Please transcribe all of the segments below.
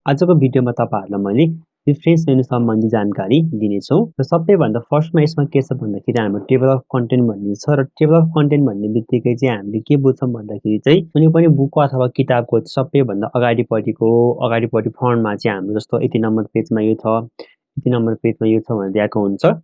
आजको भिडियोमा तपाईहरुलाई मैले रेफरेन्स मेनु सम्बन्धी जानकारी दिनेछु र सबैभन्दा फर्स्टमा यसमा के छ भन्दाखेरि हाम्रो टेबल अफ कन्टेन्ट भन्ने छ र टेबल अफ कन्टेन्ट भन्ने बित्तिकै चाहिँ हामीले के बुझ्छौं भन्दाखेरि चाहिँ कुनै पनि बुकको अथवा किताबको सबैभन्दा अगाडिपटि फ्रन्टमा चाहिँ हाम्रो जस्तो यति नम्बर पेजमा यो छ यति नम्बर पेजमा यो छ भनेर दिएको हुन्छ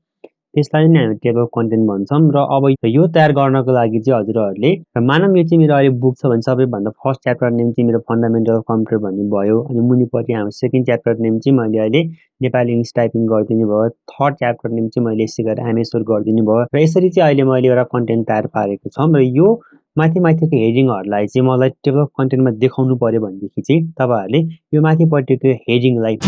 त्यसलाई नै हामी टेबल अफ कन्टेन्ट भन्छौं र अब यो तयार गर्नको लागि चाहिँ हजुरहरुले मानम यो चाहिँ मेरो अहिले बुक छ भने सबैभन्दा फर्स्ट च्याप्टर नेम चाहिँ मेरो फन्डामेन्टल अफ कम्प्युटर भन्ने भयो अनि मुनिपटि हाम्रो सेकेन्ड च्याप्टर नेम चाहिँ मैले अहिले नेपाली इंग्लिश टाइपिङ गर्दिने भयो थर्ड च्याप्टर नेम चाहिँ मैले यसै गरी एमएसओर गर्दिने भयो र यसरी चाहिँ अहिले मैले एउटा कन्टेन्ट तयार पारेको छु र यो माथिको हेडिङहरुलाई चाहिँ मलाई टेबल अफ कन्टेन्टमा देखाउनु पर्यो भनेदेखि चाहिँ तपाईहरुले यो माथिपटिको हेडिङलाई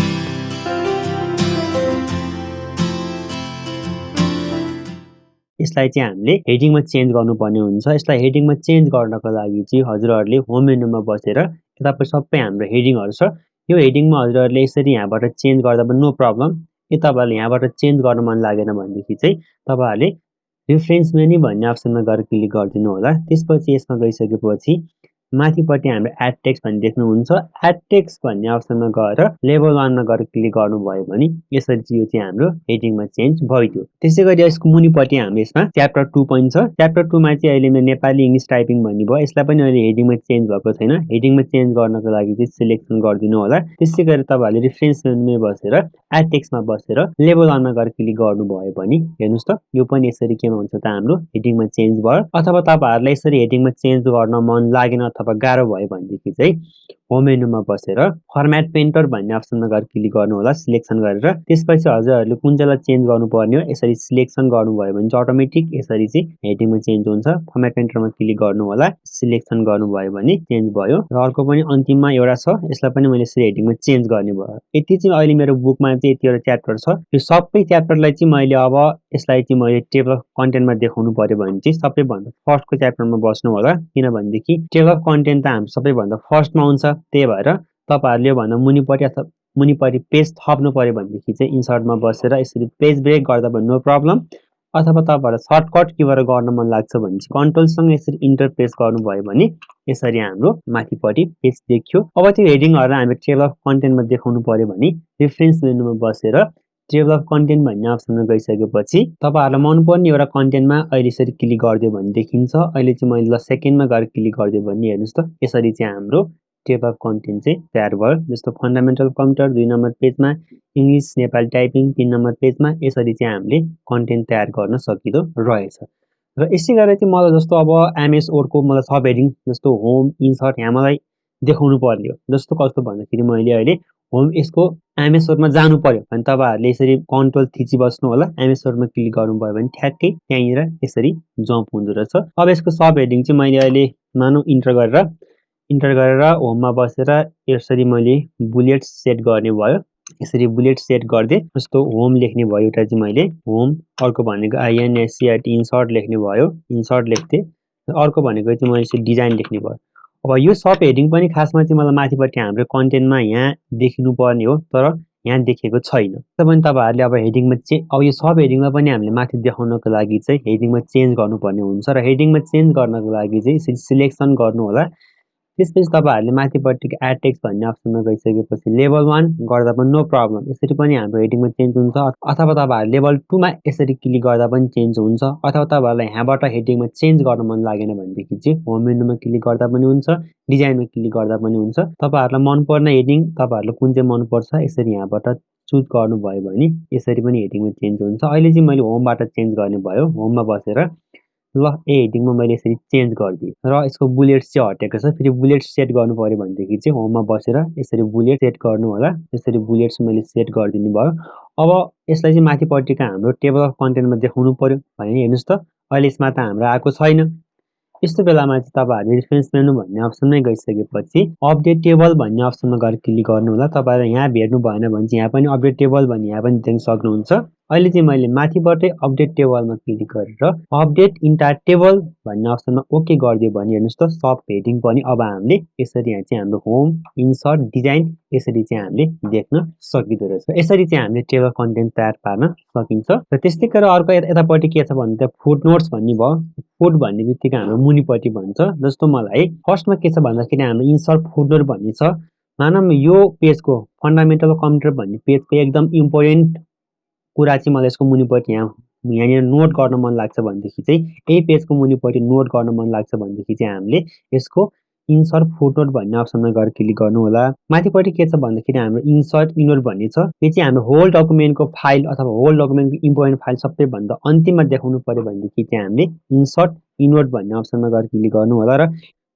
यसलाई चाहिँ हामीले हेडिङमा चेन्ज गर्नुपर्ने हुन्छ यसलाई हेडिङमा चेन्ज गर्नको लागि चाहिँ हजुरहरुले होम मेनुमा बसेर यतापट्टि सबै हाम्रो हेडिङहरु छ यो हेडिङमा हजुरहरुले यसरी यहाँबाट चेन्ज गर्दा पनि नो प्रब्लम यो तपाईहरुले यहाँबाट चेन्ज गर्न मन लागेन भनेदेखि चाहिँ तपाईहरुले रेफरेन्स मेनु भन्ने अप्सनमा गएर क्लिक गरिदिनु होला त्यसपछि यसमा गइसकेपछि माथिपट्टि हाम्रो एड टेक्स्ट भन्ने देख्नुहुन्छ एड टेक्स्ट भन्ने अप्सनमा गएर लेभल 1 मा गएर क्लिक गर्नुभयो भने यसरी चाहिँ यो चाहिँ हाम्रो हेडिङमा चेन्ज भइदियो त्यसैगरी यसको मुनिपट्टि हाम्रो यसमा च्याप्टर 2 पनि छ च्याप्टर 2 मा चाहिँ अहिले मेरो नेपाली इंग्लिश टाइपिङ भन्ने भयो यसलाई पनि अहिले हेडिङमा चेन्ज भएको छैन हेडिङमा चेन्ज गर्नको लागि चाहिँ सिलेक्सन गर्दिनु होला त्यसैगरी तपाईहरुले रेफरेन्स मेनुमा बसेर एड टेक्स्टमा बसेर लेभल 1 मा गएर क्लिक गर्नुभयो भने हेर्नुस् त यो पनि यसरी केमा हुन्छ त हाम्रो हेडिङमा चेन्ज भयो अथवा तपाईहरुलाई यसरी हेडिङमा चेन्ज गर्न मन लागेन अथवा गाह्रो भयो भनेदेखि चाहिँ होम मेनुमा बसेर फर्म्याट पेन्टर भन्ने अप्सनमा गएर क्लिक गर्नु होला सिलेक्सन गरेर त्यसपछि हजुरहरुले कुन चाहिँलाई चेन्ज गर्नुपर्ने हो यसरी सिलेक्सन गर्नुभयो भने चाहिँ अटोमेटिक यसरी चाहिँ हेडिङमा चेन्ज हुन्छ फर्म्याट पेन्टरमा क्लिक गर्नु होला सिलेक्सन गर्नुभयो भने चेन्ज भयो र अर्को पनि अन्तिममा एउटा छ यसलाई पनि मैले यसरी हेडिङमा चेन्ज गर्ने भयो यति चाहिँ अहिले मेरो बुकमा चाहिँ यतिवटा च्याप्टर छ यो सबै च्याप्टरलाई चाहिँ मैले अब यसलाई चाहिँ मैले टेबल अफ कन्टेन्टमा देखाउनु पर्यो भने चाहिँ सबैभन्दा फर्स्टको च्याप्टरमा बस्नु होला किनभनेदेखि टेबल अफ कन्टेन्ट त हाम्रो सबैभन्दा फर्स्टमा हुन्छ त्यही भएर तपाईहरुले भन्दा मुनिपटि पेज थप्नु पर्यो भनेदेखि चाहिँ इन्सर्टमा बसेर यसरी पेज ब्रेक गर्दा पनि नो प्रब्लम अथवा तपाईहरुलाई सर्टकट किबाट गर्न मन लाग्छ भने चाहिँ कन्ट्रोल सँग यसरी इन्टर प्रेस गर्नुभयो भने यसरी हाम्रो माथिपटि पेज देखियो अब त्यो हेडिङहरुलाई हामी टेबल अफ कन्टेन्टमा देखाउनु पर्यो भने रेफरेन्स मेनुमा बसेर टेबल अफ कन्टेन्ट भन्ने अप्सनमा गइसकेपछि तपाईहरुलाई मनपर्ने एउटा कन्टेन्टमा अहिले यसरी क्लिक गर्दियो भने देखिन्छ अहिले चाहिँ मैले ल सेकेन्डमा गएर क्लिक गर्दियो भने हेर्नुस् त यसरी चाहिँ हाम्रो टेबल अफ कन्टेन्ट चाहिँ तयार भयो जस्तो फन्डामेन्टल कम्प्युटर 2 नम्बर पेजमा इंग्लिश नेपाली टाइपिङ 3 नम्बर पेजमा यसरी चाहिँ हामीले कन्टेन्ट तयार गर्न सकिदो रहेछ र यसै गरी चाहिँ मलाई जस्तो अब एमएस वर्डको मलाई सब हेडिङ जस्तो होम इन्सर्ट यहाँ मलाई देखाउनु पर्यो जस्तो कस्तो भन्दाखेरि मैले अहिले होम यसको एमएस वर्डमा जानु पर्यो भने तपाईहरुले यसरी कन्ट्रोल थिची बस्नु होला एमएस वर्डमा क्लिक गर्नुभयो भने ठ्याक्कै त्यहीँनिर यसरी जम्प हुँदो रहेछ अब यसको सब हेडिङ चाहिँ मैले अहिले मानौ इन्टर गरेर होममा बसेर यसरी मैले बुलेट सेट गर्ने भयो यसरी बुलेट सेट गर्दै जस्तो होम लेख्ने भयो एउटा चाहिँ मैले होम अर्को भनेको INSERT इन्सर्ट लेख्ने भयो इन्सर्ट लेख्थे अर्को भनेको चाहिँ मैले यसरी डिजाइन लेख्ने भयो अब यो सब हेडिङ पनि खासमा चाहिँ मलाई माथिपट्टि हाम्रो कन्टेन्टमा यहाँ देखिनु पर्ने हो तर यहाँ देखेको छैन तबन तपाईहरुले अब हेडिङमा चाहिँ अब यो सब हेडिङमा पनि हामीले माथि देखाउनको लागि चाहिँ हेडिङमा चेन्ज गर्नुपर्ने हुन्छ र हेडिङमा चेन्ज गर्नको लागि चाहिँ यसरी सिलेक्सन गर्नु होला त्यसपछि तपाईहरुले माथिपट्टिको एड टेक्स्ट भन्ने अप्सनमा गइसकेपछि लेभल 1 गर्दा पनि नो प्रब्लम यसरी पनि हाम्रो हेडिङमा चेन्ज हुन्छ अथवा तपाईहरु लेभल 2 मा यसरी क्लिक गर्दा पनि चेन्ज हुन्छ अथवा तपाईहरुलाई यहाँबाट हेडिङमा चेन्ज गर्न मन लागेन भनेदेखि चाहिँ होम मेनुमा क्लिक गर्दा पनि हुन्छ डिजाइनमा क्लिक गर्दा पनि हुन्छ तपाईहरुलाई मन पर्ने हेडिङ तपाईहरुलाई कुन चाहिँ मन पर्छ यसरी यहाँबाट चुज गर्नुभयो भने यसरी पनि हेडिङमा चेन्ज हुन्छ अहिले चाहिँ मैले होमबाट चेन्ज गर्ने भयो होममा बसेर ल हेडिङमा मैले यसरी चेन्ज गर्दिए र यसको बुलेट्स चाहिँ हटेको छ फेरि बुलेट्स सेट गर्नु पर्यो भनेदेखि चाहिँ होममा बसेर यसरी बुलेट सेट गर्नु होला यसरी बुलेट्स मैले सेट गरिदिनु भयो अब यसलाई चाहिँ माथिपट्टिको हाम्रो टेबल अफ कन्टेन्टमा देखाउनु पर्यो भने हेर्नुस् त अहिले यसमा त हाम्रो आएको छैन यस्तो बेलामा चाहिँ तपाईहरुले रेफरेन्स मेनु भन्ने अप्सनमै गइसकेपछि अपडेट टेबल भन्ने अप्सनमा गएर क्लिक गर्नु होला तपाईहरुले यहाँ भेट्नु भएन भने चाहिँ यहाँ पनि अपडेट टेबल भन्ने यहाँ पनि देख्न सक्नुहुन्छ अहिले चाहिँ मैले माथिबाटै अपडेट टेबलमा क्लिक गरेर अपडेट इन्टायर टेबल भन्ने अप्सनमा ओके गरिदियो भने हेर्नुस् त सब हेडिङ पनि अब हामीले यसरी यहाँ चाहिँ हाम्रो होम इन्सर्ट डिजाइन यसरी चाहिँ हामीले देख्न सकिदो रहेछ यसरी चाहिँ हामीले टेबल कन्टेन्ट तयार पार्न सकिन्छ र त्यस्तै गरेर अर्को यतापट्टि के छ भने त फुटनोट्स भन्ने भयो फुट भन्ने बित्तिकै हाम्रो मुनिपट्टि भन्छ जस्तो मलाई फर्स्टमा के छ भन्दाखेरि हाम्रो इन्सर्ट फुटनोट भन्ने छ मानौँ यो पेजको फन्डामेन्टल कम्प्युटर भन्ने पेजको एकदम इम्पोर्टेन्ट कुरा चाहिँ मलाई यसको मुनिपट्टि यहाँनिर नोट गर्न मन लाग्छ भनेदेखि चाहिँ यही पेजको मुनिपट्टि नोट गर्न मन लाग्छ भनेदेखि चाहिँ हामीले यसको इन्सर्ट फुटनोट भन्ने अप्सनमा गएर क्लिक गर्नु होला। माथिपट्टि के छ भन्दाखेरि हाम्रो इन्सर्ट इनोट भन्ने छ। यो चाहिँ हाम्रो होल डकुमेन्टको फाइल अथवा होल डकुमेन्टको इम्पोर्टेन्ट फाइल सबैभन्दा अन्तिममा देखाउनु पर्यो भनेदेखि चाहिँ हामीले इन्सर्ट इनोट भन्ने अप्सनमा गएर क्लिक गर्नु होला। र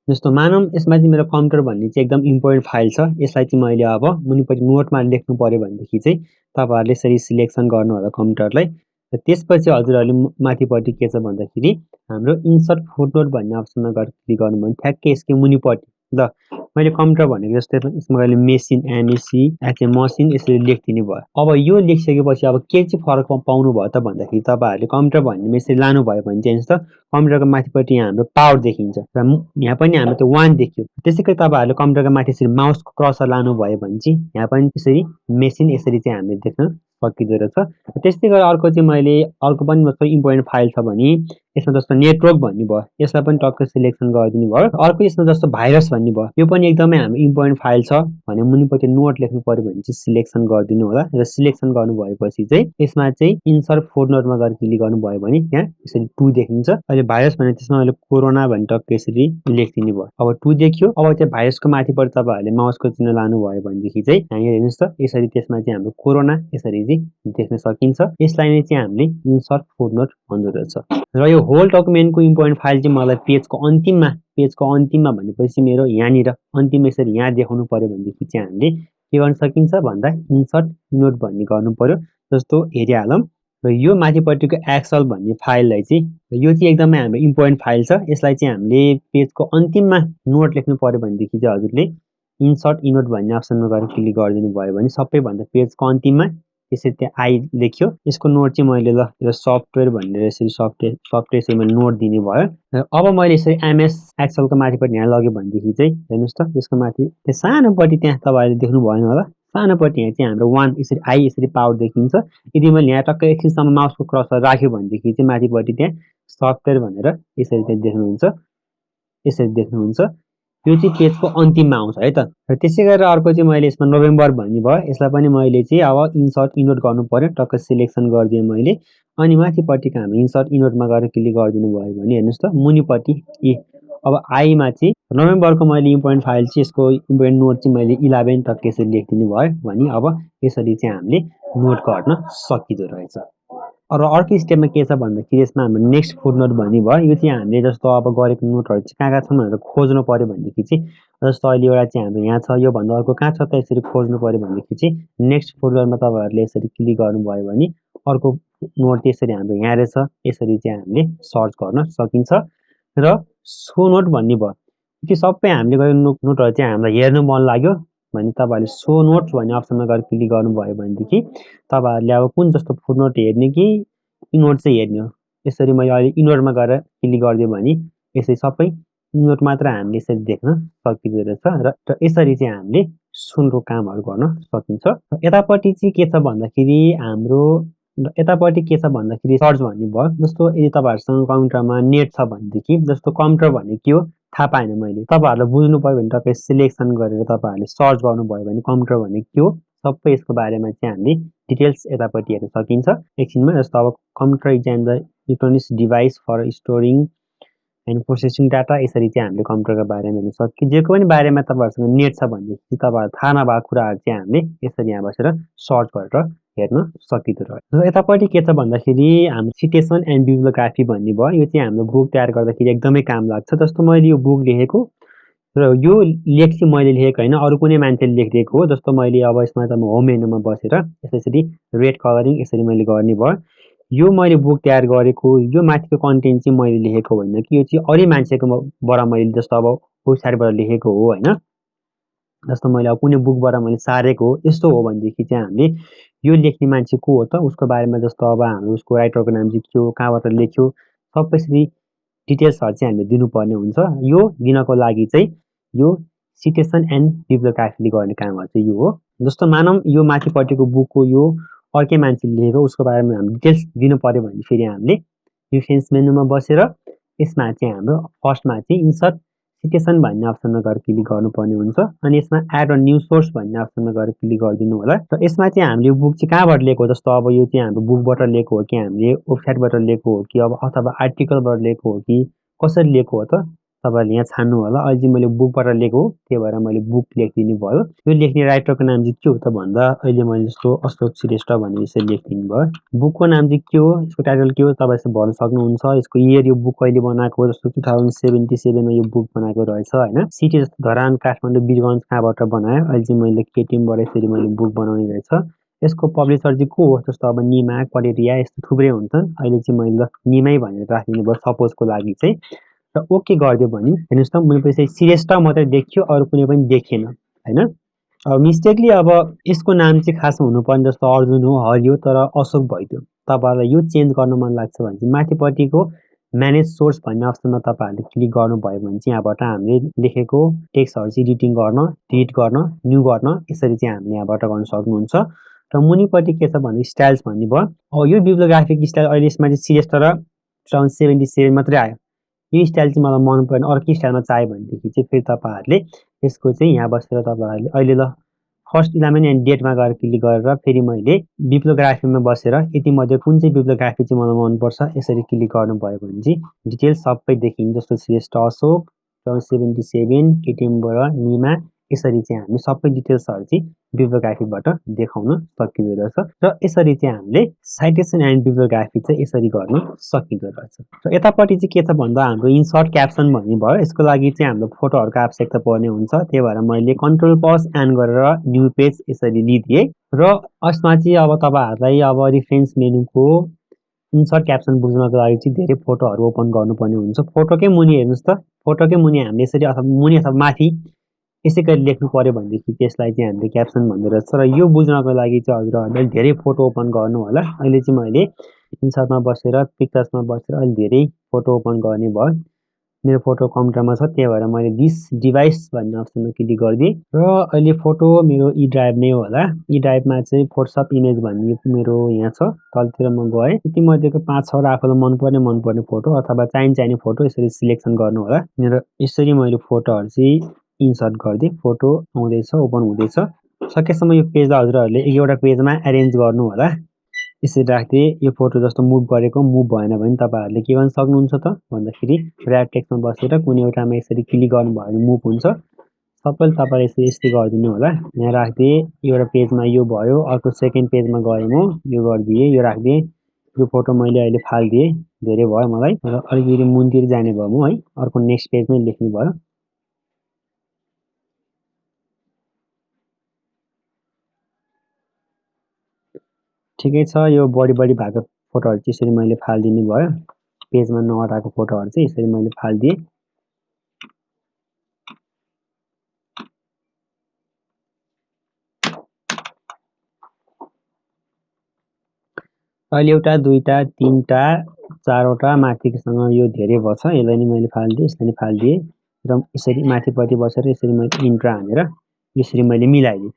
जस्तो मानौँ यसमा चाहिँ मेरो कम्प्युटर भन्ने चाहिँ एकदम इम्पोर्टेन्ट फाइल छ। यसलाई चाहिँ मैले अब मुनिपट्टि नोटमा लेख्नु पर्यो भनेदेखि चाहिँ तपाईहरुले यसरी सिलेक्सन गर्नु होला कम्प्युटरलाई। र त्यसपछि हजुरहरूले माथिपट्टि के छ भन्दाखेरि हाम्रो इन्सर्ट फुटनोट भन्ने अप्सनमा गएर क्लिक गर्नु भने ठ्याक्कै यसको मुनिपट्टि ल मैले कम्प्युटर भनेको जस्तै यसमा मैले मेसिन एमएसी मसिन यसरी लेखिदिनु भयो। अब यो लेखिसकेपछि अब के चाहिँ फरक पाउनु भयो त भन्दाखेरि तपाईहरुले कम्प्युटर भन्ने यसरी लानु भयो भने चाहिँ हेर्नुस् त कम्प्युटरको माथिपट्टि हाम्रो पावर देखिन्छ र यहाँ पनि हाम्रो त्यो 1 देखियो। त्यसैगरी तपाईहरुले कम्प्युटरको माथि यसरी माउसको कर्सर लानु भयो भने चाहिँ यहाँ पनि त्यसरी मेसिन यसरी चाहिँ हामीले देख्न सकिँदो रहेछ। त्यस्तै गरी अर्को चाहिँ मैले अर्को पनि जस्तो इम्पोर्टेन्ट फाइल छ भने यसमा जस्तो नेटवर्क भन्ने भयो, यसलाई पनि टक्क सिलेक्सन गरिदिनु भयो। अर्को यसमा जस्तो भाइरस भन्ने भयो, यो पनि एकदमै हाम्रो इम्पोर्टेन्ट फाइल छ भने मुनिपट्टि नोट लेख्नु पर्यो भने चाहिँ सिलेक्सन गरिदिनु होला। र सिलेक्सन गर्नु भएपछि चाहिँ यसमा चाहिँ इन्सर्ट फुटनोटमा गएर क्लिक गर्नुभयो भने यहाँ यसरी 2 देखिन्छ। अहिले भाइरस भने त्यसमा अहिले कोरोना भन्ने टक्क यसरी लेखिदिनु भयो। अब 2 देखियो। अब त्यो भाइरसको माथिपट्टि तपाईहरुले माउसको चिन्ह लानु भयो भनेदेखि चाहिँ यहाँ हेर्नुस् त यसरी त्यसमा चाहिँ हाम्रो कोरोना यसरी चाहिँ देख्न सकिन्छ। यसलाई नै चाहिँ हामीले इन्सर्ट फुटनोट भन्दो रहेछ। र यो होल डकुमेन्टको इम्पोर्टेन्ट फाइल चाहिँ मलाई पेजको अन्तिममा भनेपछि मेरो यहाँनिर अन्तिम यसरी यहाँ देखाउनु पर्यो भनेदेखि चाहिँ हामीले के गर्न सकिन्छ भन्दा इन्सर्ट नोट भन्ने गर्नु पर्यो। जस्तो हेरिहालौँ। र यो माथिपट्टिको एक्सेल भन्ने फाइललाई चाहिँ यो चाहिँ एकदमै हाम्रो इम्पोर्टेन्ट फाइल छ। यसलाई चाहिँ हामीले पेजको अन्तिममा नोट लेख्नु पर्यो भनेदेखि चाहिँ हजुरले इन्सर्ट इनोट भन्ने अप्सनमा गएर क्लिक गरिदिनु भयो भने सबैभन्दा पेजको अन्तिममा यसरी त्यहाँ आई लेख्यो। यसको नोट चाहिँ मैले ल यो सफ्टवेयर भनेर यसरी सफ्टवेयर चाहिँ मैले नोट दिने भयो। र अब मैले यसरी एमएस एक्सेलको माथिपट्टि यहाँ लग्यो भनेदेखि चाहिँ हेर्नुस् त यसको माथि त्यो सानोपट्टि त्यहाँ तपाईँले देख्नु भएन होला, सानोपट्टि यहाँ चाहिँ हाम्रो 1 यसरी आई यसरी पावर देखिन्छ। यदि मैले यहाँ टक्क एकछिनसम्म माउसको कर्सर राख्यो भनेदेखि चाहिँ माथिपट्टि त्यहाँ सफ्टवेयर भनेर यसरी चाहिँ देख्नुहुन्छ, यसरी देख्नुहुन्छ। यो चाहिँ पेजको अन्तिममा आउँछ है त। र त्यसै गरेर अर्को चाहिँ मैले यसमा नोभेम्बर भन्ने भयो, यसलाई पनि मैले चाहिँ अब इन्सर्ट इनोट गर्नु पर्यो। टक्क सिलेक्सन गरिदिएँ मैले। अनि माथिपट्टिको हाम्रो इन्सर्ट इनोटमा गएर क्लिक गरिदिनु भयो भने हेर्नुस् त मुनिपट्टि अब आईमा चाहिँ नोभेम्बरको मैले इम्पोर्टेन्ट फाइल चाहिँ यसको इम्पोर्टेन्ट नोट चाहिँ मैले 11 टक्क यसरी लेखिदिनु भयो भने अब यसरी चाहिँ हामीले नोट गर्न सकिँदो रहेछ। र अर्को स्टेपमा के छ भन्दाखेरि यसमा हाम्रो नेक्स्ट फुटनोट भन्ने भयो। यो चाहिँ हामीले जस्तो अब गरेको नोटहरू चाहिँ कहाँ छन् भनेर खोज्नु पर्यो भनेदेखि चाहिँ जस्तो अहिले एउटा चाहिँ हाम्रो यहाँ छ, योभन्दा अर्को कहाँ छ त यसरी खोज्नु पर्यो भनेदेखि चाहिँ नेक्स्ट फोल्डरमा तपाईँहरूले यसरी क्लिक गर्नुभयो भने अर्को नोट त्यसरी हाम्रो यहाँ रहेछ, यसरी चाहिँ हामीले सर्च गर्न सकिन्छ। र सो नोट भन्ने भयो। त्यो सबै हामीले गरेको नोटहरू चाहिँ हामीलाई हेर्नु मन लाग्यो भने तपाईहरुले सो नोट्स भन्ने अप्सनमा गएर क्लिक गर्नुभयो भनेदेखि तपाईहरुले अब कुन जस्तो फुटनोट हेर्ने कि इनोट चाहिँ हेर्ने हो। यसरी मैले अहिले इनोटमा गएर क्लिक गरिदियो भने यसरी सबै इनोट मात्र हामीले यसरी देख्न सकिँदो रहेछ। र यसरी चाहिँ हामीले सुनको कामहरू गर्न सकिन्छ। यतापट्टि चाहिँ के छ भन्दाखेरि हाम्रो सर्च भन्ने भयो। जस्तो यदि तपाईहरुसँग कम्प्युटरमा नेट छ भनेदेखि जस्तो कम्प्युटर भने के हो थाहा पाएन मैले, तपाईहरुले बुझ्नु पर्यो भने तपाईँ सिलेक्सन गरेर तपाईहरुले सर्च गर्नुभयो भने कम्प्युटर भने के हो सबै यसको बारेमा चाहिँ हामीले डिटेल्स यतापट्टि हेर्न सकिन्छ एकछिनमा। जस्तो अब computer is an electronics device for storing and processing data, यसरी चाहिँ हामीले कम्प्युटरको बारेमा हेर्न सकिन्छ। जेको पनि बारेमा तपाईहरुसँग नेट छ भनेदेखि तपाईहरुलाई थाहा नभएको कुराहरू चाहिँ हामीले यसरी यहाँ बसेर सर्च गरेर हेर्न सकिँदो रहेछ। र यतापट्टि के छ भन्दाखेरि हाम्रो सिटेसन एन्ड बिब्लियोग्राफी भन्ने भयो। यो चाहिँ हाम्रो बुक तयार गर्दाखेरि एकदमै काम लाग्छ। जस्तो मैले यो बुक लेखेको र यो लेख चाहिँ मैले लेखेको होइन, अरू कुनै मान्छेले लेखिदिएको हो। जस्तो मैले अब यसमा त म होम मेनुमा बसेर यसरी रेड कलरिङ यसरी मैले गर्ने भयो। यो मैले बुक तयार गरेको, यो माथिको कन्टेन्ट चाहिँ मैले लेखेको होइन कि यो चाहिँ अरू मान्छेकोबाट मैले जस्तो अब वेबसाइटबाट लेखेको हो होइन। जस्तो मैले अब कुनै बुकबाट मैले सारेको हो यस्तो हो भनेदेखि चाहिँ हामीले यो लेख्ने मान्छे को हो त उसको बारेमा जस्तो अब हाम्रो उसको राइटरको नाम चाहिँ के हो, कहाँबाट लेख्यो, सबै यसरी डिटेल्सहरू चाहिँ हामीले दिनुपर्ने हुन्छ। यो दिनको लागि चाहिँ यो सिटेसन एन्ड बिब्लियोग्राफीले गर्ने कामहरू चाहिँ यो हो। जस्तो मानौँ यो माथिपट्टिको बुकको यो अर्कै मान्छेले लेखेको उसको बारेमा हामीले डिटेल्स दिनु पर्यो भने फेरि हामीले रेफरेन्स मेनुमा बसेर यसमा चाहिँ हाम्रो फर्स्टमा चाहिँ इन्सर्ट सिटेसन भन्ने अप्सनमा गएर क्लिक गर्नुपर्ने हुन्छ अनि यसमा एड अ न्यू सोर्स भन्ने अप्सनमा गएर क्लिक गरिदिनु होला र यसमा चाहिँ हामीले यो बुक चाहिँ कहाँबाट लिएको हो जस्तो अब यो चाहिँ हाम्रो बुकबाट लिएको हो कि हामीले वेबसाइटबाट लिएको हो कि अब अथवा आर्टिकलबाट लिएको हो कि कसरी लिएको हो त तपाईहरुले यहाँ छान्नु होला अहिले चाहिँ मैले बुकबाट लिएको हो त्यही भएर मैले बुक लेखिदिनु भयो यो लेख्ने राइटरको नाम चाहिँ के हो त भन्दा अहिले मैले जस्तो अशोक श्रेष्ठ भन्ने यसरी लेखिदिनु भयो बुकको नाम चाहिँ के हो यसको टाइटल के हो तपाईहरुले भर्न सक्नुहुन्छ यसको इयर यो बुक कहिले बनाएको जस्तो 2077 मा यो बुक बनाएको रहेछ हैन सिटी जस्तो धरान काठमाडौँ वीरगञ्ज कहाँबाट बनायो अहिले चाहिँ मैले केटीएमबाट यसरी मैले बुक बनाउने रहेछ यसको पब्लिसर चाहिँ को हो जस्तो अब निमा कलेरिया यस्तो थुप्रै हुन्छन् अहिले चाहिँ मैले निमै भनेर राखिदिनु भयो सपोजको लागि चाहिँ र ओके गरिदियो भने हेर्नुस् त मैले चाहिँ श्रेष्ठ मात्रै देखियो अरु कुनै पनि देखेन हैन अब मिस्टेकली अब यसको नाम चाहिँ खासमा हुनुपर्ने जस्तो अर्जुन हो हरि हो तर अशोक भइदियो तपाईहरुलाई यो चेन्ज गर्न मन लाग्छ भने चाहिँ माथिपट्टिको म्यानेज सोर्स भन्ने अप्सनमा तपाईहरुले क्लिक गर्नुभयो भने चाहिँ यहाँबाट हामीले लेखेको टेक्स्टहरु चाहिँ एडिटिङ गर्न डिलिट गर्न न्यू गर्न यसरी चाहिँ हामीले यहाँबाट गर्न सक्नुहुन्छ र मुनिपट्टि के छ भने स्टाइल्स भन्ने भयो अब यो बिब्लियोग्राफिक स्टाइल अहिले यसमा चाहिँ श्रेष्ठ र 2077 मात्रै आयो यो स्टाइल चाहिँ मलाई मन परेन अर्कै स्टाइलमा चाहियो भनेदेखि चाहिँ फेरि तपाईहरुले यसको चाहिँ यहाँ बसेर तपाईहरुले अहिले ल फर्स्ट 11 एन्ड डेटमा गएर क्लिक गरेर फेरि मैले बिब्लियोग्राफीमा बसेर यति मध्ये कुन चाहिँ बिब्लियोग्राफी चाहिँ मलाई मन पर्छ यसरी क्लिक गर्नुभयो भने चाहिँ डिटेल सबै देखिन्छ जस्तो श्रेष्ठ अशोक 77 केटीएमबाट निमा यसरी चाहिँ हामी सबै डिटेल्सहरु चाहिँ बिब्लियोग्राफीबाट देखाउन सकिँदो रहेछ र यसरी चाहिँ हामीले साइटेसन एन्ड बिब्लियोग्राफी चाहिँ यसरी गर्न सकिँदो रहेछ र यतापट्टि चाहिँ के छ भन्दा हाम्रो इन्सर्ट क्याप्सन भन्ने भयो यसको लागि चाहिँ हाम्रो फोटोहरुको आवश्यकता पर्ने हुन्छ त्यही भएर मैले कन्ट्रोल प्लस एन गरेर न्यू पेज यसरी लिदिए र यसमा चाहिँ अब तपाईहरुलाई अब रेफरेन्स मेनुको इन्सर्ट क्याप्सन बुझ्नको लागि चाहिँ धेरै फोटोहरु ओपन गर्नुपर्ने हुन्छ फोटोकै मुनि हेर्नुस् त फोटोकै मुनि हामीले यसरी अथवा मुनि अथवा माथि यसै गरी लेख्नु पर्यो भनेदेखि त्यसलाई चाहिँ हामीले क्याप्सन भन्दो रहेछ र यो बुझ्नको लागि चाहिँ हजुरहरुले धेरै फोटो ओपन गर्नु होला अहिले चाहिँ मैले इन्सर्टमा बसेर पिक्चर्समा बसेर अहिले धेरै फोटो ओपन गर्ने भयो मेरो फोटो कम्प्युटरमा छ त्यही भएर मैले दिस डिभाइस भन्ने अप्सनमा क्लिक गरिदिए र अहिले फोटो मेरो ई ड्राइभमै होला ई ड्राइभमा चाहिँ फोटोसप इमेज भन्ने मेरो यहाँ छ तलतिर म गए यति मध्येको 5-6 वटा आफूलाई मनपर्ने फोटो अथवा चाहिने फोटो यसरी सिलेक्सन गर्नु होला र यसरी मैले फोटोहरु चाहिँ इन्सर्ट गर्दिए फोटो आउँदैछ ओपन हुँदैछ सकेसम्म यो पेजलाई हजुरहरुले एउटा पेजमा अरेन्ज गर्नु होला यसरी राख्दिए यो फोटो जस्तो मुभ गरेको मुभ भएन भने तपाईहरुले के गर्न सक्नुहुन्छ त भन्दाखेरि र्याप टेक्स्टमा बसेर कुनै एउटामा यसरी क्लिक गर्नुभयो भने मुभ हुन्छ सबैले तपाईले यसरी गरिदिनु होला यहाँ राख्दिए एउटा पेजमा यो भयो अर्को सेकेन्ड पेजमा गए म यो गर्दिए यो राख्दिए यो फोटो मैले अहिले फाल्दिए धेरै भयो मलाई र अलिकति मुनतिर जाने भयो म है अर्को नेक्स्ट पेजमै लेख्ने भयो ठिकै छ यो बढी भएको फोटोहरु चाहिँ यसरी मैले फाल्दिनु भयो पेजमा नअटाएको फोटोहरु चाहिँ यसरी मैले फाल्दिए अहिले एउटा दुईटा तीनटा चारवटा माथिसँग यो धेरै भछ यसलाई नि मैले फाल्दिए यसलाई नि फाल्दिए र यसरी माथिपट्टि बसेर यसरी मैले इन्टर हानेर यसरी मैले मिलाइदिए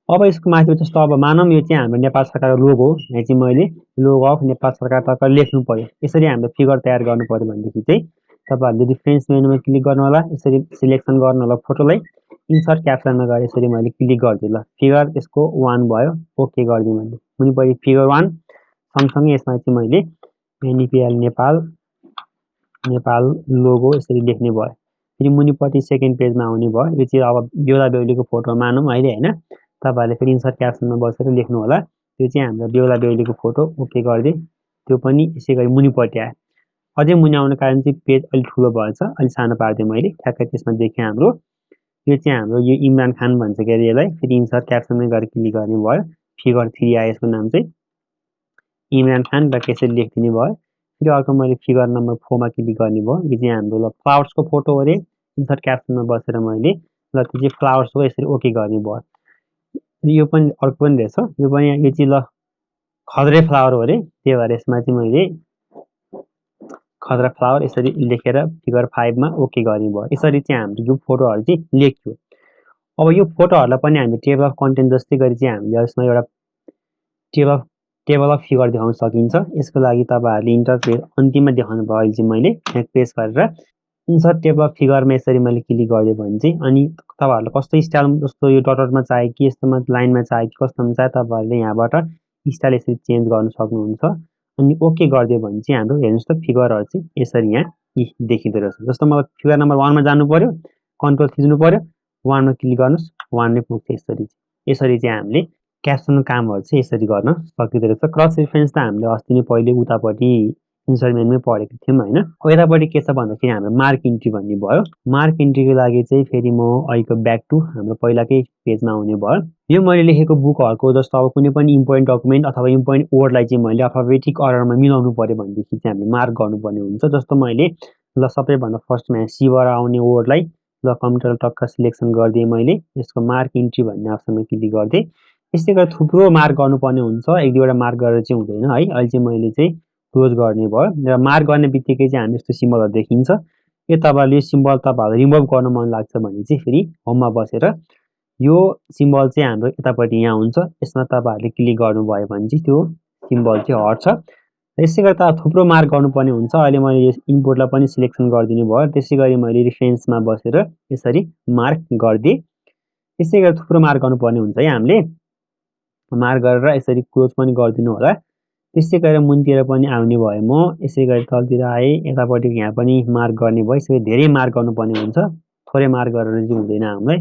अब यसको माथि जस्तो अब मानौं यो चाहिँ हाम्रो नेपाल सरकारको लोगो हो यहाँ चाहिँ मैले लोगो अफ नेपाल सरकार तक लेख्नु पर्यो यसरी हामीले फिगर तयार गर्नु पर्यो भनेदेखि चाहिँ तपाईहरुले रेफरेन्स मेनुमा क्लिक गर्नु होला यसरी सिलेक्सन गर्नु होला फोटोलाई इन्सर्ट क्याप्सनमा गएर यसरी मैले क्लिक गर्दिए ल फिगर यसको 1 भयो ओके गर्दिए मैले मुनिपट्टि फिगर 1 सँगसँगै यसमा चाहिँ मैले एनपीएल नेपाल लोगो यसरी लेख्ने भयो फेरि मुनिपट्टि सेकेन्ड पेजमा आउने भयो यो चाहिँ अब बेहुला बेहुलीको फोटो मानौं अहिले हैन तपाईहरुले फेरि इन्सर्ट क्याप्सनमा बसेर लेख्नु होला त्यो चाहिँ हाम्रो बेहुला बेहुलीको फोटो ओके गरिदिए त्यो पनि यसै गरी मुनिपट्टि आयो अझै मुनि आउन कारण चाहिँ पेज अलि ठुलो भएछ अलि सानो पार्दिए मैले ठ्याक्कै त्यसमा देखे हाम्रो यो चाहिँ हाम्रो यो इमरान खान भन्छ के अरे यसलाई फेरि इन्सर्ट क्याप्सनमा गएर क्लिक गर्ने भयो फिगर 3 आयो यसको नाम चाहिँ इमरान खान र यसरी लेखिदिने भयो फेरि अर्को मैले फिगर नम्बर 4 मा क्लिक गर्ने भयो यो चाहिँ हाम्रो ल फ्लावर्सको फोटो हो रे इन्सर्ट क्याप्सनमा बसेर मैले ल त्यो चाहिँ फ्लावर्स हो यसरी ओके गर्ने भयो यो पनि अर्को पनि रहेछ यो पनि यो चाहिँ ल खद्रे फ्लावर हो रे त्यही भएर यसमा चाहिँ मैले खद्रा फ्लावर यसरी लेखेर फिगर 5 मा ओके गर्ने भयो यसरी चाहिँ हाम्रो यो फोटोहरु चाहिँ लेख्यो अब यो फोटोहरुलाई पनि हामी टेबल अफ कन्टेन्ट जस्तै गरी चाहिँ हामीले यसमा एउटा टेबल अफ फिगर देखाउन सकिन्छ यसको लागि तपाईहरुले इन्टरफेस अन्तिममा देखाउनु भयो अहिले चाहिँ मैले यहाँ पेस्ट गरेर इन्सर्ट टेबल अफ फिगरमा यसरी मैले क्लिक गरिदिएँ भने चाहिँ अनि तपाईँहरूलाई कस्तो स्टाइल जस्तो यो डटरमा चाहियो कि यस्तोमा लाइनमा चाहियो कि कस्तोमा चाहियो तपाईँहरूले यहाँबाट स्टाइल यसरी चेन्ज गर्न सक्नुहुन्छ। अनि ओके गरिदियो भने चाहिँ हाम्रो हेर्नुहोस् त फिगरहरू चाहिँ यसरी यहाँ देखिँदो रहेछ। जस्तो मलाई फिगर नम्बर 1 मा जानु पर्यो, कन्ट्रोल थिच्नु पर्यो, 1 मा क्लिक गर्नुहोस्, 1 नै पुग्छ यसरी। यसरी चाहिँ हामीले क्याप्सनको कामहरू चाहिँ यसरी गर्न सकिँदो रहेछ। क्रस रेफरेन्स त हामीले अस्ति नै पहिले उतापट्टि इन्सर्ट मेनुमै पढेको थियौँ होइन। यतापट्टि के छ भन्दाखेरि हाम्रो मार्क इन्ट्री भन्ने भयो। मार्क इन्ट्रीको लागि चाहिँ फेरि म अहिलेको ब्याक टु हाम्रो पहिलाकै पेजमा आउने भयो। यो मैले लेखेको बुकहरूको जस्तो अब कुनै पनि इम्पोर्टेन्ट डकुमेन्ट अथवा इम्पोर्टेन्ट वर्डलाई चाहिँ मैले अल्फाबेटिक अर्डरमा मिलाउनु पर्यो भनेदेखि चाहिँ हामीले मार्क गर्नुपर्ने हुन्छ। जस्तो मैले ल सबैभन्दा फर्स्टमा यहाँ सीबाट आउने वर्डलाई ल कम्प्युटर टक्क सिलेक्सन गरिदिएँ मैले। यसको मार्क इन्ट्री भन्ने अप्सनमा क्लिक गरिदिएँ। यस्तै गरेर थुप्रो मार्क गर्नुपर्ने हुन्छ, एक दुईवटा मार्क गरेर चाहिँ हुँदैन है। अहिले चाहिँ मैले चाहिँ क्लोज गर्ने भयो र मार्क गर्ने बित्तिकै चाहिँ हामी यस्तो सिम्बलहरू देखिन्छ। यो तपाईँहरूले यो सिम्बल तपाईँहरूलाई रिमुभ गर्न मन लाग्छ भने चाहिँ फेरि होममा बसेर यो सिम्बल चाहिँ हाम्रो यतापट्टि यहाँ हुन्छ, यसमा तपाईँहरूले क्लिक गर्नुभयो भने चाहिँ त्यो सिम्बल चाहिँ हट्छ। यसै गरी त थुप्रो मार्क गर्नुपर्ने हुन्छ। अहिले मैले यो इम्पोर्टलाई पनि सिलेक्सन गरिदिनु भयो। त्यसै गरी मैले रेफरेन्समा बसेर यसरी मार्क गरिदिएँ। यसै गरी थुप्रो मार्क गर्नुपर्ने हुन्छ है हामीले। मार्क गरेर यसरी क्लोज पनि गरिदिनु होला। त्यसै गरेर मुनितिर पनि आउने भयो म यसै गरी तलतिर आएँ, यतापट्टि यहाँ पनि मार्क गर्ने भयो। यसरी धेरै मार्क गर्नुपर्ने हुन्छ, थोरै मार्क गरेर चाहिँ हुँदैन हामीलाई।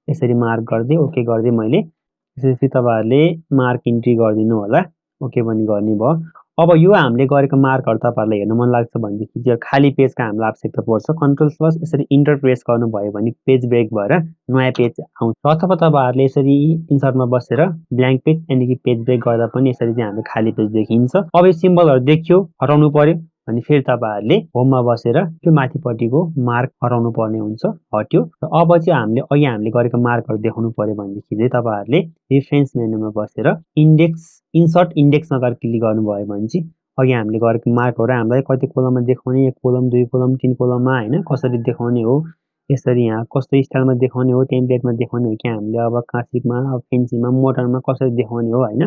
यसरी मार्क गरिदिएँ, ओके गरिदिएँ मैले। त्यसपछि तपाईँहरूले मार्क इन्ट्री गरिदिनु होला, ओके पनि गर्ने भयो। अब यो हामीले गरेको मार्कहरू तपाईँहरूलाई हेर्न मन लाग्छ भनेदेखि चाहिँ खाली पेजका हामीलाई आवश्यकता पर्छ। कन्ट्रोल प्लस यसरी इन्टर प्रेस गर्नुभयो भने पेज ब्रेक भएर नयाँ पेज आउँछ। अथवा तपाईँहरूले यसरी इन्सर्टमा बसेर ब्ल्याङ्क पेज यानि कि पेज ब्रेक गर्दा पनि यसरी चाहिँ हाम्रो खाली पेज देखिन्छ। अब यो सिम्बलहरू देखियो, हटाउनु पर्यो भने फेरि तपाईँहरूले होममा बसेर त्यो माथिपट्टिको मार्क हटाउनु पर्ने हुन्छ, हट्यो। र अब चाहिँ हामीले गरेको मार्कहरू देखाउनु पर्यो भनेदेखि चाहिँ तपाईँहरूले रेफरेन्स मेनुमा बसेर इन्सर्ट इन्डेक्समा गएर क्लिक गर्नुभयो भने चाहिँ अघि हामीले गरेको मार्कहरू हामीलाई कति कोलममा देखाउने, 1 कोलम 2 कोलम 3 कोलममा होइन कसरी देखाउने हो, यसरी यहाँ कस्तो स्टाइलमा देखाउने हो, टेम्प्लेटमा देखाउने हो कि हामीले अब क्लासिकमा, अब फेन्सीमा, मोडर्नमा कसरी देखाउने हो होइन।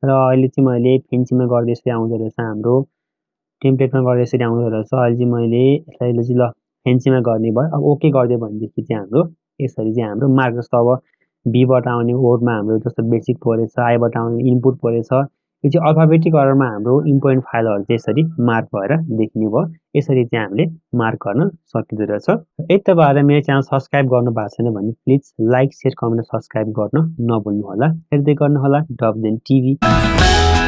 र अहिले चाहिँ मैले फेन्सीमा गर्दा यसरी आउँदो रहेछ, हाम्रो टेम्प्लेटमा गर्दा यसरी आउँदो रहेछ। अहिले चाहिँ मैले यसलाई चाहिँ ल फेन्सीमा गर्ने भयो। अब ओके गरिदियो भनेदेखि चाहिँ हाम्रो यसरी चाहिँ हाम्रो मार्क जस्तो अब बीबाट आउने वर्डमा हाम्रो जस्तो बेसिक परेछ, आईबाट आउने इनपुट परेछ, यो चाहिँ अल्फाबेटिक अर्डरमा हाम्रो इम्पोर्टेन्ट फाइलहरू चाहिँ यसरी मार्क भएर देखिने भयो। यसरी चाहिँ हामीले मार्क गर्न सकिँदो रहेछ। यदि तपाईँहरूले मेरो च्यानल सब्सक्राइब गर्नु भएको छैन भने please like, share, comment, subscribe गर्न नभुल्नु होला। हेर्दै गर्नुहोला 𝗣𝗟𝗞𝗘।